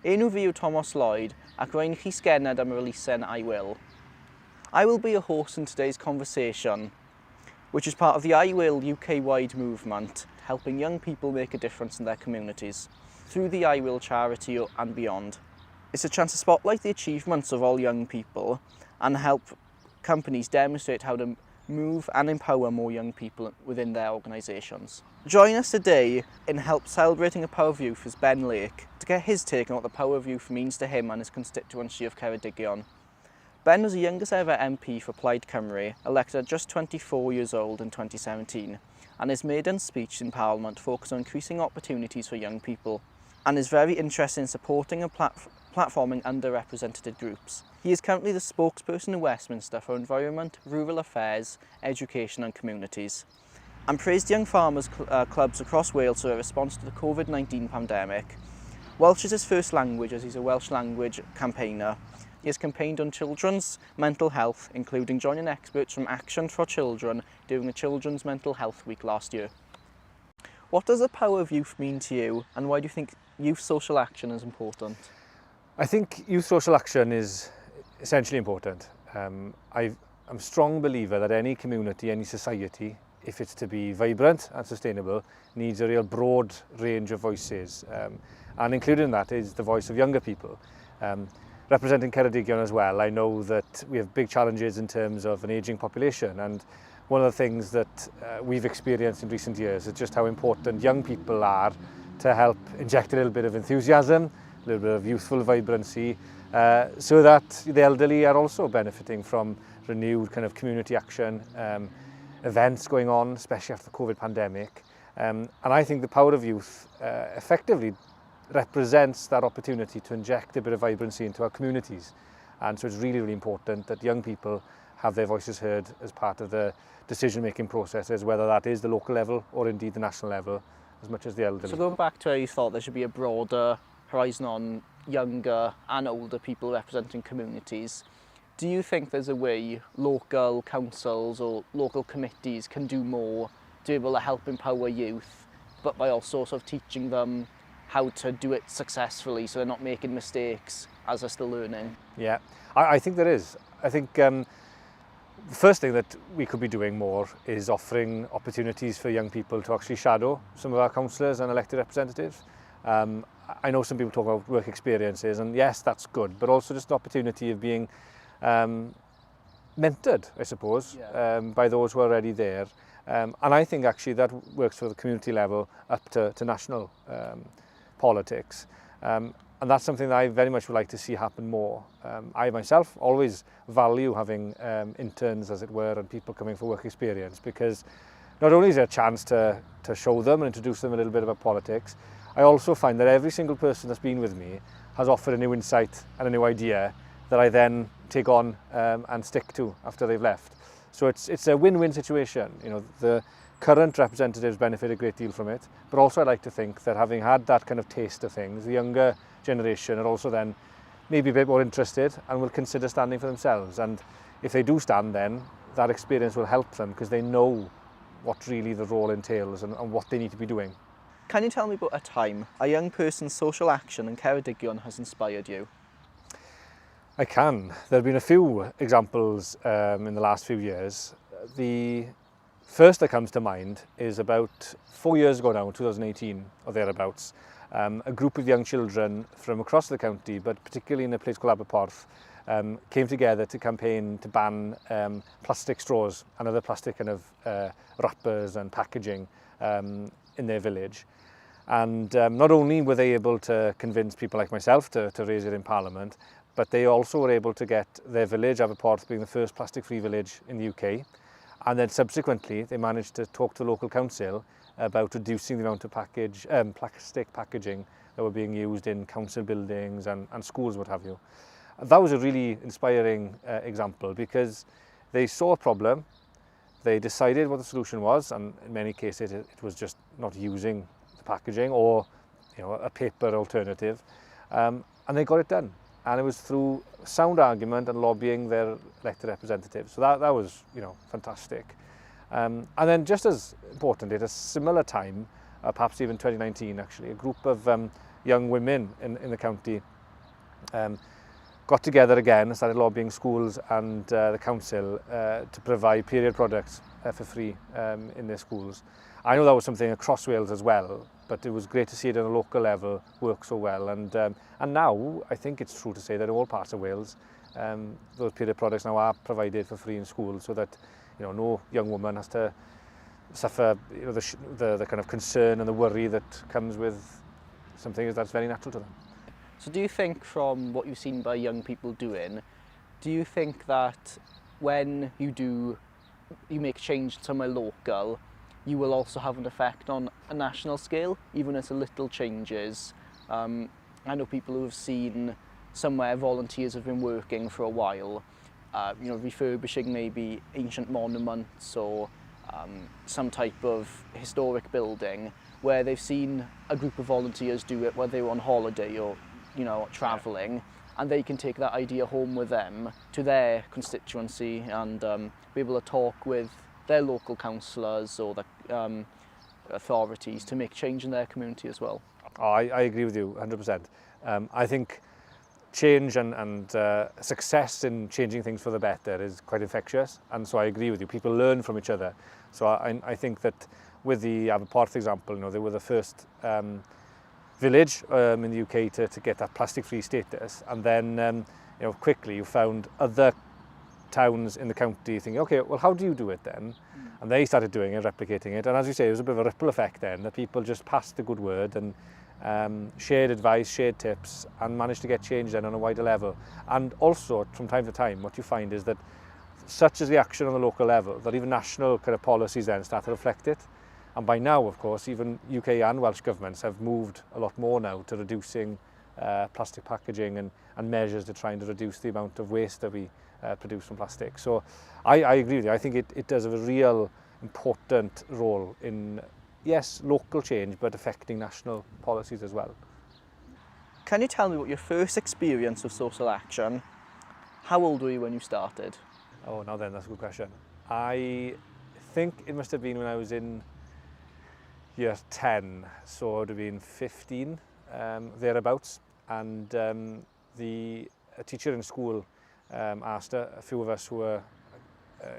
Enw fi yw Thomas Lloyd ac rwy'n chi sgened am y releasen I Will. I will be a host in today's conversation, which is part of the I Will UK-wide movement, helping young people make a difference in their communities through the I Will charity and beyond. It's a chance to spotlight the achievements of all young people and help companies demonstrate how to move and empower more young people within their organisations. Join us today in help celebrating the power of youth is Ben Lake to get his take on what the power of youth means to him and his constituency of Ceredigion. Ben was the youngest ever MP for Plaid Cymru, elected at just 24 years old in 2017, and his maiden speech in Parliament focused on increasing opportunities for young people, and is very interested in supporting and platforming underrepresented groups. He is currently the spokesperson in Westminster for Environment, Rural Affairs, Education and Communities, and praised young farmers clubs across Wales for their response to the COVID-19 pandemic. Welsh is his first language as he's a Welsh language campaigner. He has campaigned on children's mental health, including joining experts from Action for Children during the Children's Mental Health Week last year. What does the power of youth mean to you, and why do you think youth social action is important? I think youth social action is essentially important. I'm a strong believer that any community, any society, if it's to be vibrant and sustainable, needs a real broad range of voices. And included in that is the voice of younger people. Representing Ceredigion as well, I know that we have big challenges in terms of an ageing population, and one of the things that we've experienced in recent years is just how important young people are to help inject a little bit of enthusiasm, a little bit of youthful vibrancy, so that the elderly are also benefiting from renewed kind of community action, events going on, especially after the COVID pandemic. And I think the power of youth effectively represents that opportunity to inject a bit of vibrancy into our communities. And so it's really, really important that young people have their voices heard as part of the decision-making processes, whether that is the local level or indeed the national level, as much as the elderly. So going back to where you thought there should be a broader horizon on younger and older people representing communities, do you think there's a way local councils or local committees can do more to be able to help empower youth, but by also sort of teaching them how to do it successfully so they're not making mistakes as they're still learning? Yeah, I think there is. I think the first thing that we could be doing more is offering opportunities for young people to actually shadow some of our councillors and elected representatives. I know some people talk about work experiences, and yes, that's good, but also just an opportunity of being mentored, I suppose, by those who are already there. And I think actually that works for the community level up to national politics. And that's something that I very much would like to see happen more. I myself always value having interns, as it were, and people coming for work experience, because not only is there a chance to show them and introduce them a little bit about politics, I also find that every single person that's been with me has offered a new insight and a new idea that I then take on and stick to after they've left. So it's a win-win situation. You know, the current representatives benefit a great deal from it, but also I like to think that having had that kind of taste of things, the younger generation are also then maybe a bit more interested and will consider standing for themselves. And if they do stand, then that experience will help them because they know what really the role entails and what they need to be doing. Can you tell me about a time a young person's social action in Ceredigion has inspired you? I can. There have been a few examples in the last few years. The first that comes to mind is about 4 years ago now, 2018 or thereabouts. A group of young children from across the county, but particularly in a place called Aberporth, came together to campaign to ban plastic straws and other plastic kind of wrappers and packaging in their village. And not only were they able to convince people like myself to raise it in Parliament, but they also were able to get their village, Aberporth, being the first plastic-free village in the UK. And then subsequently, they managed to talk to the local council about reducing the amount of plastic packaging that were being used in council buildings and schools, what have you. That was a really inspiring example because they saw a problem, they decided what the solution was, and in many cases it was just not using the packaging or a paper alternative, and they got it done. And it was through sound argument and lobbying their elected representatives. So that was fantastic. And then just as important, at a similar time, perhaps even 2019 actually, a group of young women in the county got together again and started lobbying schools and the council to provide period products for free in their schools. I know that was something across Wales as well, but it was great to see it on a local level work so well. And now I think it's true to say that in all parts of Wales, those period products now are provided for free in schools, so that no young woman has to suffer the kind of concern and the worry that comes with something that's very natural to them. So do you think, from what you've seen by young people doing, do you think that when you make change somewhere local, you will also have an effect on a national scale, even as little changes? I know people who have seen somewhere volunteers have been working for a while, refurbishing maybe ancient monuments or some type of historic building, where they've seen a group of volunteers do it while they were on holiday or travelling, and they can take that idea home with them to their constituency and be able to talk with their local councillors or the authorities to make change in their community as well. Oh, I agree with you 100%. I think change and success in changing things for the better is quite infectious, and so I agree with you. People learn from each other. So I think that with the Aberporth example, they were the first village in the UK to get that plastic-free status, and then quickly you found other towns in the county thinking, okay, well, how do you do it then? And they started doing it, replicating it, and as you say, it was a bit of a ripple effect then, that people just passed the good word and shared advice, shared tips, and managed to get change then on a wider level. And also, from time to time, what you find is that such is the action on the local level that even national kind of policies then start to reflect it. And by now, of course, even UK and Welsh governments have moved a lot more now to reducing plastic packaging and measures to try to reduce the amount of waste that we produce from plastic. So I agree with you. I think it does have a real important role in, yes, local change, but affecting national policies as well. Can you tell me what your first experience of social action? How old were you when you started? Oh, now then, that's a good question. I think it must have been when I was in year 10, so it would have been 15, thereabouts. And a teacher in school asked a few of us who were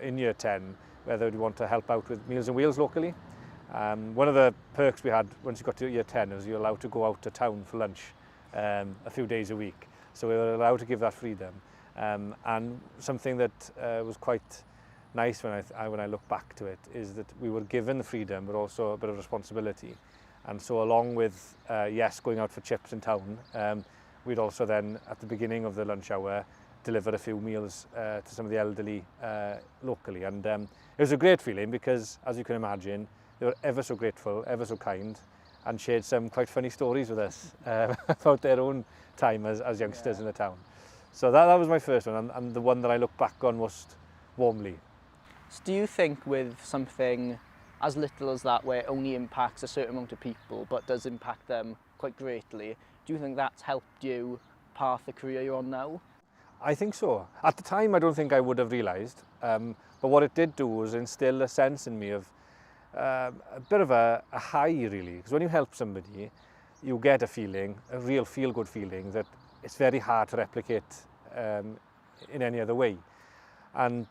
in year 10 whether we'd want to help out with Meals on Wheels locally. One of the perks we had once you got to year 10 was you're allowed to go out to town for lunch a few days a week. So we were allowed to give that freedom. And something that was quite nice when I look back to it is that we were given the freedom, but also a bit of responsibility. And so along with, yes, going out for chips in town, we'd also then, at the beginning of the lunch hour, deliver a few meals to some of the elderly locally. And it was a great feeling because, as you can imagine, they were ever so grateful, ever so kind, and shared some quite funny stories with us about their own time as youngsters in the town. So that was my first one, and the one that I look back on most warmly. So do you think with something as little as that, where it only impacts a certain amount of people but does impact them quite greatly, do you think that's helped you path the career you're on now? I think so. At the time, I don't think I would have realised, but what it did do was instill a sense in me of a bit of a high, really. Because when you help somebody, you get a feeling, a real feel-good feeling, that it's very hard to replicate in any other way. And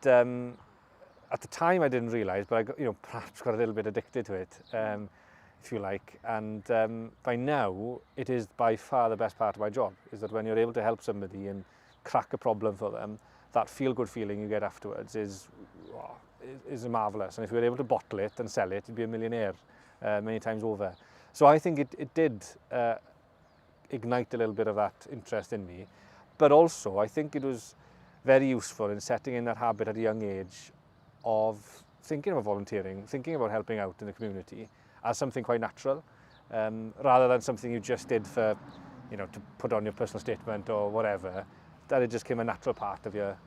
at the time, I didn't realise, but I got, perhaps got a little bit addicted to it, if you like. And by now, it is by far the best part of my job, is that when you're able to help somebody and crack a problem for them, that feel-good feeling you get afterwards is marvellous. And if you were able to bottle it and sell it, you'd be a millionaire many times over. So I think it did ignite a little bit of that interest in me. But also, I think it was very useful in setting in that habit at a young age of thinking about volunteering, thinking about helping out in the community as something quite natural, rather than something you just did for, to put on your personal statement or whatever, that it just became a natural part of your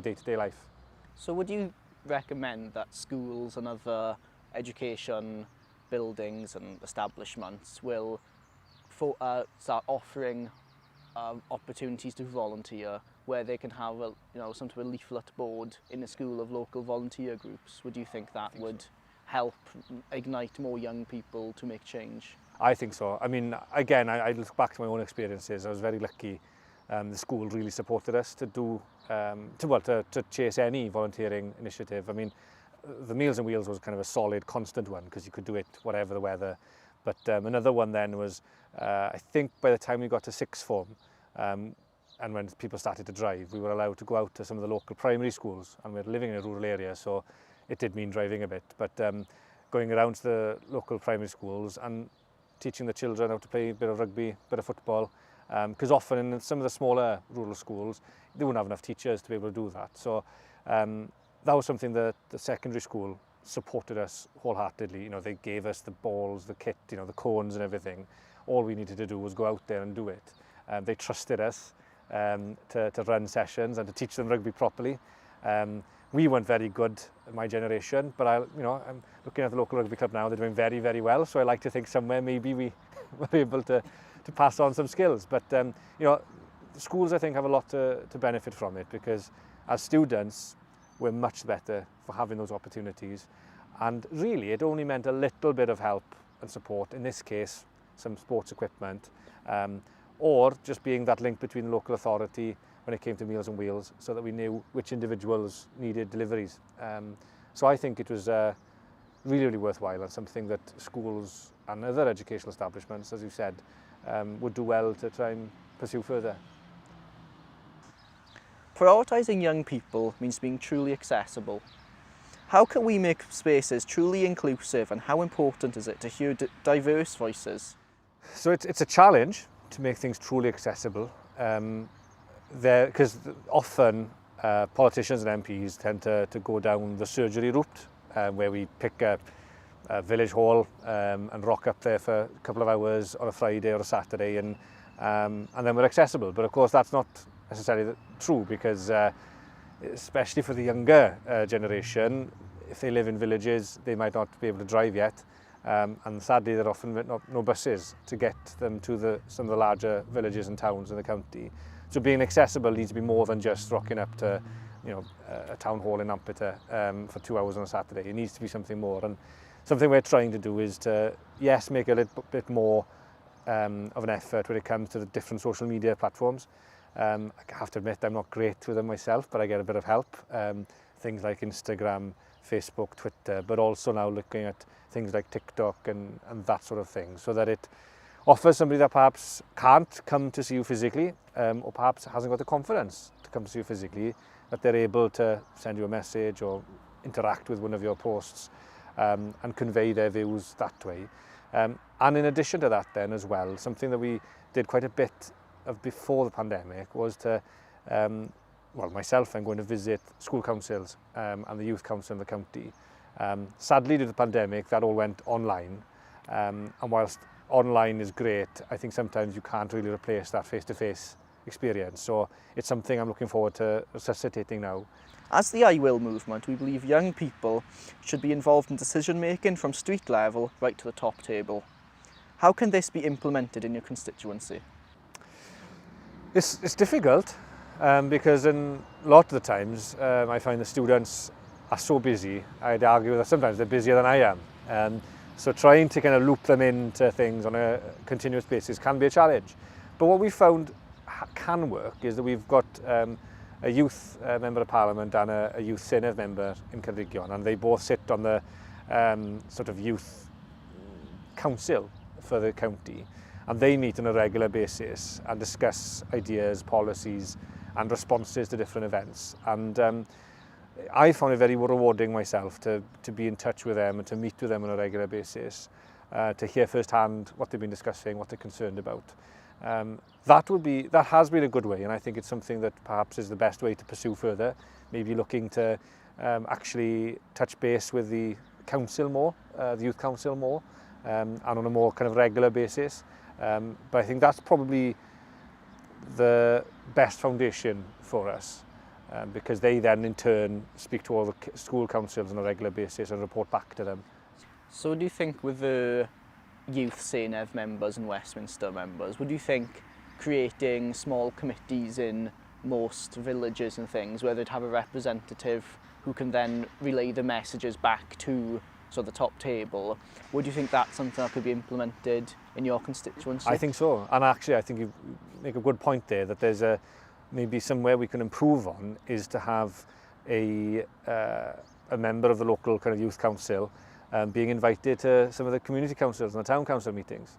day-to-day life. So would you recommend that schools and other education buildings and establishments will start offering opportunities to volunteer, where they can have some sort of leaflet board in a school of local volunteer groups? Would you think that would help ignite more young people to make change? I think so. I mean, again, I look back to my own experiences. I was very lucky. The school really supported us to do, to chase any volunteering initiative. I mean, the Meals on Wheels was kind of a solid, constant one because you could do it whatever the weather. But another one then was, I think by the time we got to sixth form, and when people started to drive, we were allowed to go out to some of the local primary schools, and we were living in a rural area, so it did mean driving a bit. But going around to the local primary schools and teaching the children how to play a bit of rugby, a bit of football, because often in some of the smaller rural schools, they wouldn't have enough teachers to be able to do that. So that was something that the secondary school supported us wholeheartedly. You know, they gave us the balls, the kit, you know, the cones and everything. All we needed to do was go out there and do it. They trusted us to run sessions and to teach them rugby properly. We weren't very good in my generation, but I'm looking at the local rugby club now, they're doing very, very well. So I like to think somewhere maybe we were able to pass on some skills. But, schools, I think, have a lot to benefit from it, because as students, we're much better for having those opportunities. And really, it only meant a little bit of help and support, in this case, some sports equipment, or just being that link between the local authority when it came to Meals on Wheels, so that we knew which individuals needed deliveries. So I think it was really, really worthwhile, and something that schools and other educational establishments, as you said, would do well to try and pursue further. Prioritising young people means being truly accessible. How can we make spaces truly inclusive, and how important is it to hear diverse voices? So it's a challenge to make things truly accessible, because often politicians and MPs tend to go down the surgery route, where we pick a village hall and rock up there for a couple of hours on a Friday or a Saturday, and then we're accessible. But of course that's not necessarily true, because especially for the younger generation, if they live in villages, they might not be able to drive yet, and sadly there are often no buses to get them to some of the larger villages and towns in the county. So being accessible needs to be more than just rocking up to, a town hall in Ampeter for 2 hours on a Saturday. It needs to be something more, and something we're trying to do is to, yes, make a little bit more of an effort when it comes to the different social media platforms. I have to admit I'm not great with them myself, but I get a bit of help. Things like Instagram, Facebook, Twitter, but also now looking at things like TikTok and that sort of thing, so that it offers somebody that perhaps can't come to see you physically, or perhaps hasn't got the confidence to come to see you physically, that they're able to send you a message or interact with one of your posts and convey their views that way. And in addition to that then as well, something that we did quite a bit of before the pandemic was to, myself, I'm going to visit school councils and the youth council in the county. Sadly, due to the pandemic, that all went online. And whilst online is great, I think sometimes you can't really replace that face-to-face experience. So it's something I'm looking forward to resuscitating now. As the I Will movement, we believe young people should be involved in decision making from street level right to the top table. How can this be implemented in your constituency? It's difficult because in a lot of the times I find the students are so busy. I'd argue that sometimes they're busier than I am. So trying to kind of loop them into things on a continuous basis can be a challenge. But what we found can work is that we've got a youth member of parliament and a youth senedd member in Ceredigion, and they both sit on the sort of youth council for the county, and they meet on a regular basis and discuss ideas, policies and responses to different events. And I found it very rewarding myself to be in touch with them and to meet with them on a regular basis, to hear firsthand what they've been discussing, what they're concerned about. That has been a good way, and I think it's something that perhaps is the best way to pursue further, maybe looking to actually touch base with the council more, the youth council more, and on a more kind of regular basis. But I think that's probably the best foundation for us, because they then in turn speak to all the school councils on a regular basis and report back to them. So do you think with the youth senedd members and Westminster members, would you think creating small committees in most villages and things where they'd have a representative who can then relay the messages back to so the top table. Would you think that's something that could be implemented in your constituency? I think so, and actually I think you make a good point there, that there's maybe somewhere we can improve on is to have a member of the local kind of youth council being invited to some of the community councils and the town council meetings.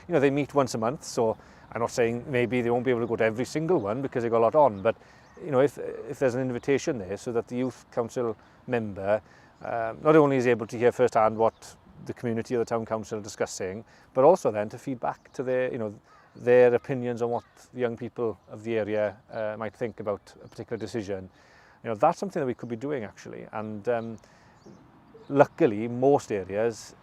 They meet once a month, so I'm not saying maybe they won't be able to go to every single one because they've got a lot on, but if there's an invitation there so that the youth council member not only is able to hear firsthand what the community or the town council are discussing, but also then to feed back to their opinions on what the young people of the area might think about a particular decision. That's something that we could be doing actually, and luckily most areas,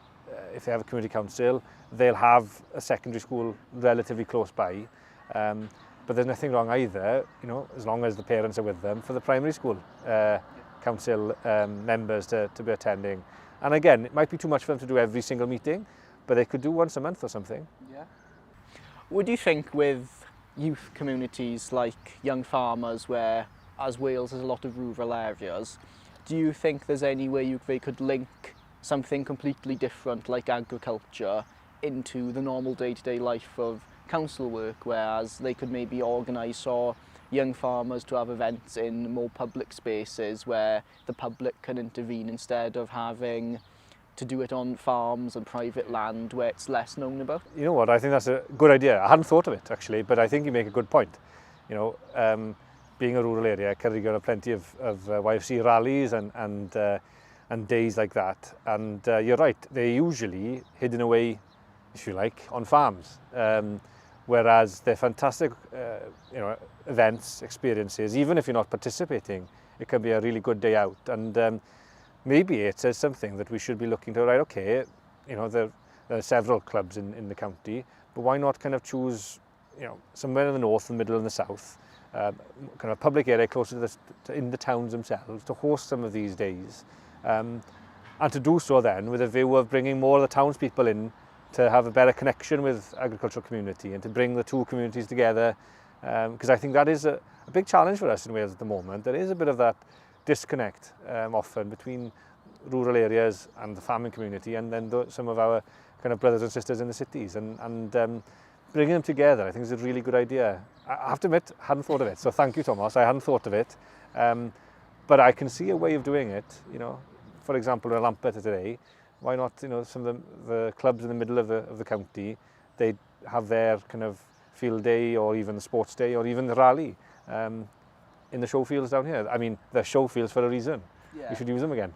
if they have a community council, they'll have a secondary school relatively close by. But there's nothing wrong either, as long as the parents are with them, for the primary school council members to be attending. And again, it might be too much for them to do every single meeting, but they could do once a month or something. Yeah. Would you think with youth communities like young farmers, where as Wales has a lot of rural areas, do you think there's any way they could link something completely different like agriculture into the normal day-to-day life of council work, whereas they could maybe organise for young farmers to have events in more public spaces where the public can intervene instead of having to do it on farms and private land where it's less known about? You know what, I think that's a good idea. I hadn't thought of it actually, but I think you make a good point. Being a rural area, Ceredigion have plenty of YFC rallies and days like that, and you're right, they're usually hidden away, if you like, on farms. Whereas they're fantastic events, experiences. Even if you're not participating, it can be a really good day out. And maybe it says something that we should be looking to, right, okay, there are several clubs in the county, but why not kind of choose, somewhere in the north, the middle and the south, kind of a public area closer to in the towns themselves to host some of these days. And to do so then with a view of bringing more of the townspeople in to have a better connection with agricultural community and to bring the two communities together, because I think that is a big challenge for us in Wales at the moment. There is a bit of that disconnect often between rural areas and the farming community, and then some of our kind of brothers and sisters in the cities, and bringing them together I think is a really good idea. I have to admit, I hadn't thought of it, so thank you, Thomas. I hadn't thought of it, but I can see a way of doing it. For example, in Lampeter today, why not, some of the clubs in the middle of the county, they have their kind of field day or even the sports day or even the rally in the show fields down here. I mean, they're show fields for a reason. Yeah. We should use them again.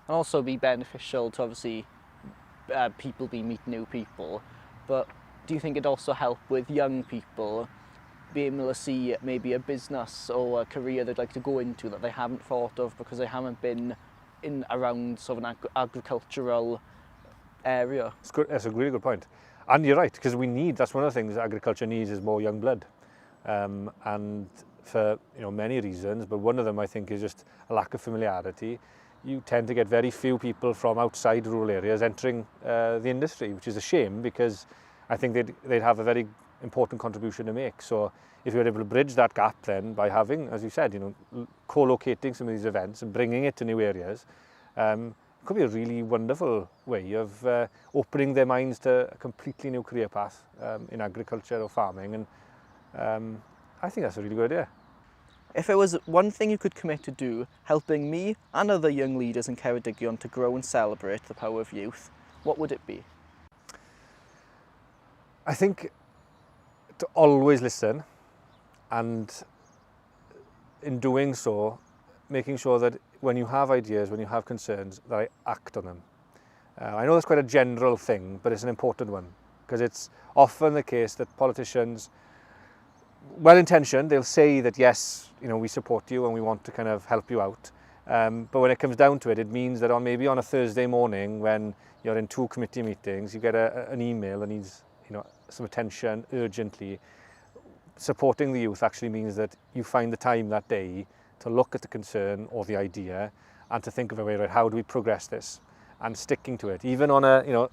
And also be beneficial to obviously people be meeting new people, but do you think it'd also help with young people being able to see maybe a business or a career they'd like to go into that they haven't thought of because they haven't been in around sort of an agricultural area? It's good. That's a really good point. And you're right, because that's one of the things agriculture needs is more young blood. And for many reasons, but one of them I think is just a lack of familiarity. You tend to get very few people from outside rural areas entering the industry, which is a shame because I think they'd have a very important contribution to make. So if you're able to bridge that gap then by having, as you said, co-locating some of these events and bringing it to new areas, it could be a really wonderful way of opening their minds to a completely new career path in agriculture or farming, and I think that's a really good idea. If there was one thing you could commit to do, helping me and other young leaders in Ceredigion to grow and celebrate the power of youth, what would it be? I think to always listen, and in doing so, making sure that when you have ideas, when you have concerns, that I act on them. I know that's quite a general thing, but it's an important one, because it's often the case that politicians, well-intentioned, they'll say that yes, we support you and we want to kind of help you out. But when it comes down to it, it means that maybe on a Thursday morning when you're in 2 committee meetings, you get an email that needs some attention urgently. Supporting the youth actually means that you find the time that day to look at the concern or the idea and to think of a way, right, how do we progress this, and sticking to it, even on a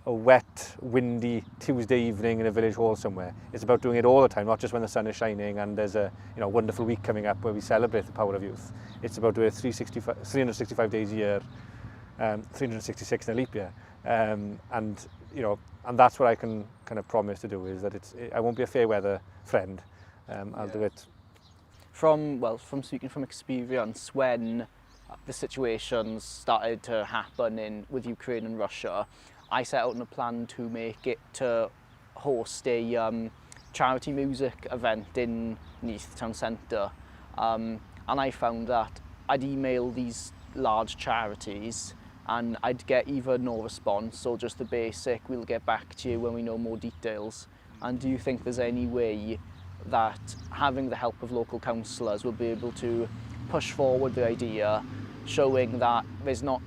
wet, windy Tuesday evening in a village hall somewhere. It's about doing it all the time, not just when the sun is shining and there's a wonderful week coming up where we celebrate the power of youth. It's about doing it 365 days a year, 366 in a leap year. And that's what I can kind of promise to do, is that I won't be a fair weather friend. I'll do it. From speaking from experience, when the situations started to happen with Ukraine and Russia, I set out on a plan to make it to host a charity music event in Neath Town Centre. And I found that I'd email these large charities and I'd get either no response or just the basic, we'll get back to you when we know more details. And do you think there's any way that having the help of local councillors will be able to push forward the idea, showing that it's not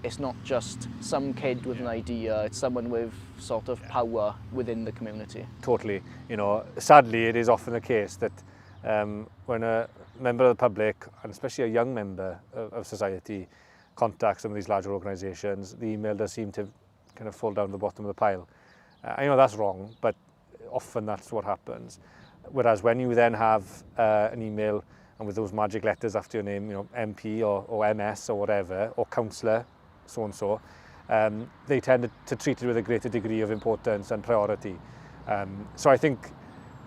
just some kid with an idea, it's someone with sort of power within the community? Totally. Sadly, it is often the case that when a member of the public, and especially a young member of society, contacts some of these larger organisations, the email does seem to kind of fall down to the bottom of the pile. I know that's wrong, but often that's what happens. Whereas when you then have an email and with those magic letters after your name, MP or MS or whatever, or councillor, so and so, they tend to treat it with a greater degree of importance and priority. So I think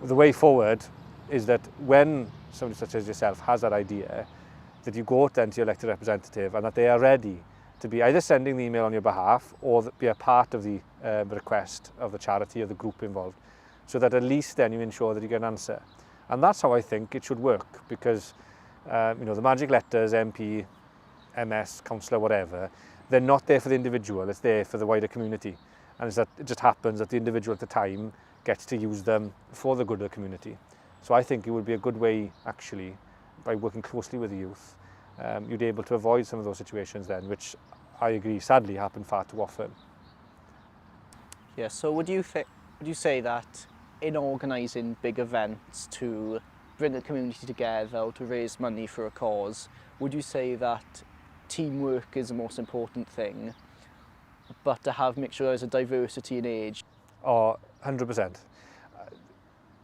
the way forward is that when somebody such as yourself has that idea, that you go then to your elected representative and that they are ready to be either sending the email on your behalf or be a part of the request of the charity or the group involved, so that at least then you ensure that you get an answer. And that's how I think it should work, because the magic letters, MP, MS, councillor, whatever, they're not there for the individual, it's there for the wider community. And it just happens that the individual at the time gets to use them for the good of the community. So I think it would be a good way, actually, by working closely with the youth, you'd be able to avoid some of those situations then, which I agree sadly happen far too often. Yeah, so would you say that in organising big events to bring the community together or to raise money for a cause, would you say that teamwork is the most important thing, but to make sure there's a diversity in age? Oh, 100%.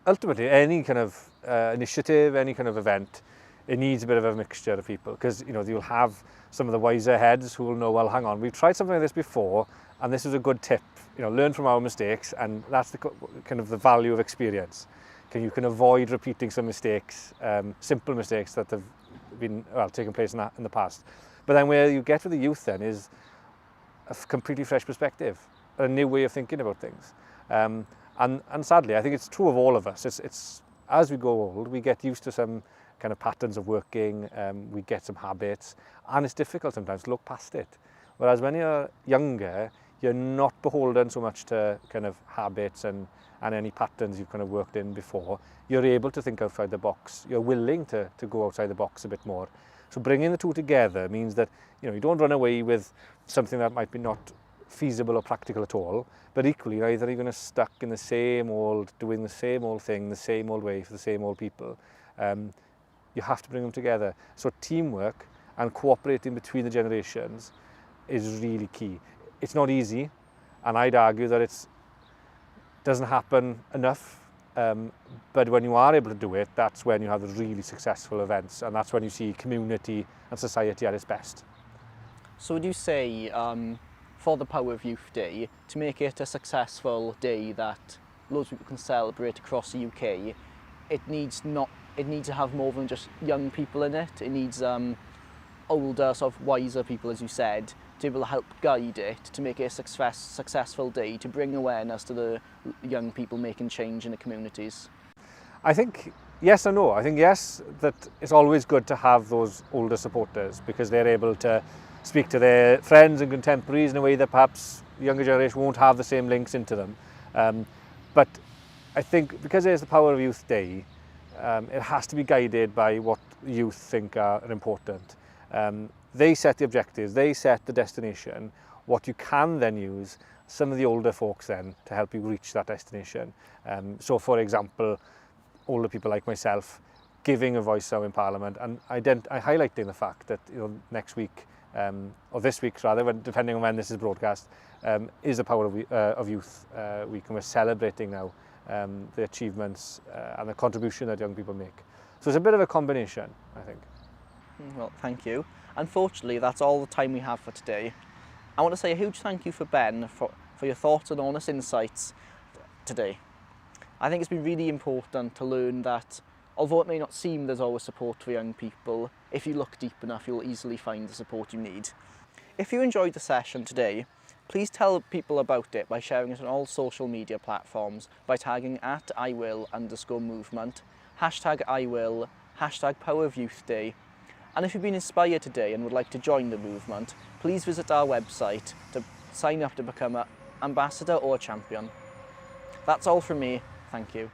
Ultimately, any kind of initiative, any kind of event, it needs a bit of a mixture of people, because you'll have some of the wiser heads who will know, well, hang on, we've tried something like this before and this is a good tip. Learn from our mistakes, and that's the kind of the value of experience. You can avoid repeating some mistakes, simple mistakes that have been taken place in the past. But then where you get with the youth then is a completely fresh perspective, a new way of thinking about things. And sadly, I think it's true of all of us. It's as we grow old, we get used to some kind of patterns of working, we get some habits, and it's difficult sometimes to look past it. Whereas when you're younger, you're not beholden so much to kind of habits and any patterns you've kind of worked in before. You're able to think outside the box. You're willing to go outside the box a bit more. So bringing the two together means that you don't run away with something that might be not feasible or practical at all, but equally either you're going to stuck in the same old, doing the same old thing, the same old way for the same old people. You have to bring them together. So teamwork and cooperating between the generations is really key. It's not easy, and I'd argue that it doesn't happen enough, but when you are able to do it, that's when you have the really successful events, and that's when you see community and society at its best. So would you say, for the Power of Youth Day, to make it a successful day that loads of people can celebrate across the UK, it needs to have more than just young people in it. It needs older, sort of wiser people, as you said, to be able to help guide it, to make it a successful day, to bring awareness to the young people making change in the communities? I think yes and no. I think yes, that it's always good to have those older supporters, because they're able to speak to their friends and contemporaries in a way that perhaps the younger generation won't have the same links into them. But I think because there's the Power of Youth Day, it has to be guided by what youth think are important. They set the objectives, they set the destination. What you can then use some of the older folks then to help you reach that destination. So for example, older people like myself giving a voice out in Parliament and highlighting the fact that next week, or this week rather, depending on when this is broadcast, is the Power of Youth Week, and we're celebrating now the achievements and the contribution that young people make. So it's a bit of a combination, I think. Well, thank you. Unfortunately, that's all the time we have for today. I want to say a huge thank you for Ben for your thoughts and honest insights today. I think it's been really important to learn that although it may not seem there's always support for young people, if you look deep enough you'll easily find the support you need. If you enjoyed the session today, please tell people about it by sharing it on all social media platforms by tagging @IWill_movement, #IWill, #PowerOfYouthDay. And if you've been inspired today and would like to join the movement, please visit our website to sign up to become an ambassador or a champion. That's all from me. Thank you.